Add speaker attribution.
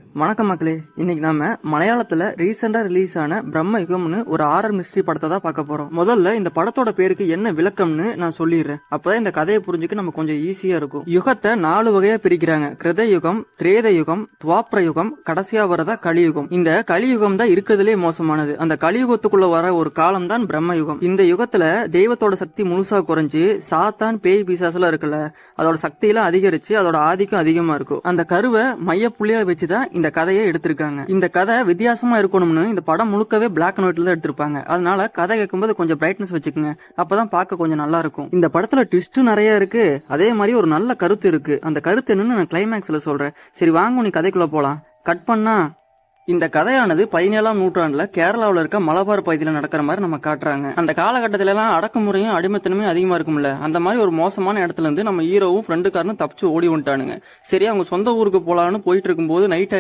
Speaker 1: வணக்கம் மக்களே. இன்னைக்கு நாம மலையாளத்துல ரீசெண்டா ரிலீஸ் ஆன பிரம்ம யுகம்னு ஒரு ஹாரர் மிஸ்ட்ரி படத்தை தான் பார்க்க போறோம். முதல்ல இந்த படத்தோட பேருக்கு என்ன விளக்கம்னு நான் சொல்லிடுறேன். அப்பதான் இந்த கதையை புரிஞ்சுக்க நம்ம கொஞ்சம் ஈஸியா இருக்கும். யுகத்தை 4 வகையா பிரிக்கிறாங்க. கிருத யுகம், திரேத யுகம், துவாப்ர யுகம், கடைசியா வரதா கலியுகம். இந்த கலியுகம் தான் இருக்கிறதுலே மோசமானது. அந்த கலியுகத்துக்குள்ள வர ஒரு காலம் தான் பிரம்ம யுகம். இந்த யுகத்துல தெய்வத்தோட சக்தி முழுசா குறைஞ்சு சாத்தான் பேய் பிசாசுலாம் இருக்குல்ல, அதோட சக்தியெல்லாம் அதிகரிச்சு அதோட ஆதிக்கம் அதிகமா இருக்கும். அந்த கருவை மைய புள்ளியா வச்சுதான் இந்த கதையை எடுத்திருக்காங்க. இந்த கதை வித்தியாசமா இருக்கணும்னு இந்த படம் முழுக்கவே பிளாக் அண்ட் ஒயிட்ல தான் எடுத்திருப்பாங்க. அதனால கதை கேட்கும்போது கொஞ்சம் பிரைட்னஸ் வச்சுக்கோங்க. அப்பதான் பார்க்க கொஞ்சம் நல்லா இருக்கும். இந்த படத்துல ட்விஸ்ட் நிறைய இருக்கு. அதே மாதிரி ஒரு நல்ல கருத்து இருக்கு. அந்த கருத்து என்னன்னு நான் கிளைமேக்ஸ்ல சொல்றேன். சரி வாங்க நீ கதைக்குள்ள போலாம். கட் பண்ணா இந்த கதையானது 17ஆம் நூற்றாண்டுல கேரளாவில் இருக்க மலபார் பகுதியில் நடக்கிற மாதிரி நம்ம காட்டுறாங்க. அந்த காலகட்டத்தில எல்லாம் அடக்குமுறையும் அடிமைத்தனமே அதிகமா இருக்கும்ல, அந்த மாதிரி ஒரு மோசமான இடத்துல இருந்து நம்ம ஹீரோவும் ஃப்ரெண்டுக்காரனும் தப்பிச்சு ஓடி வந்துட்டானுங்க. சரி அவங்க சொந்த ஊருக்கு போலான்னு போயிட்டு இருக்கும்போது நைட்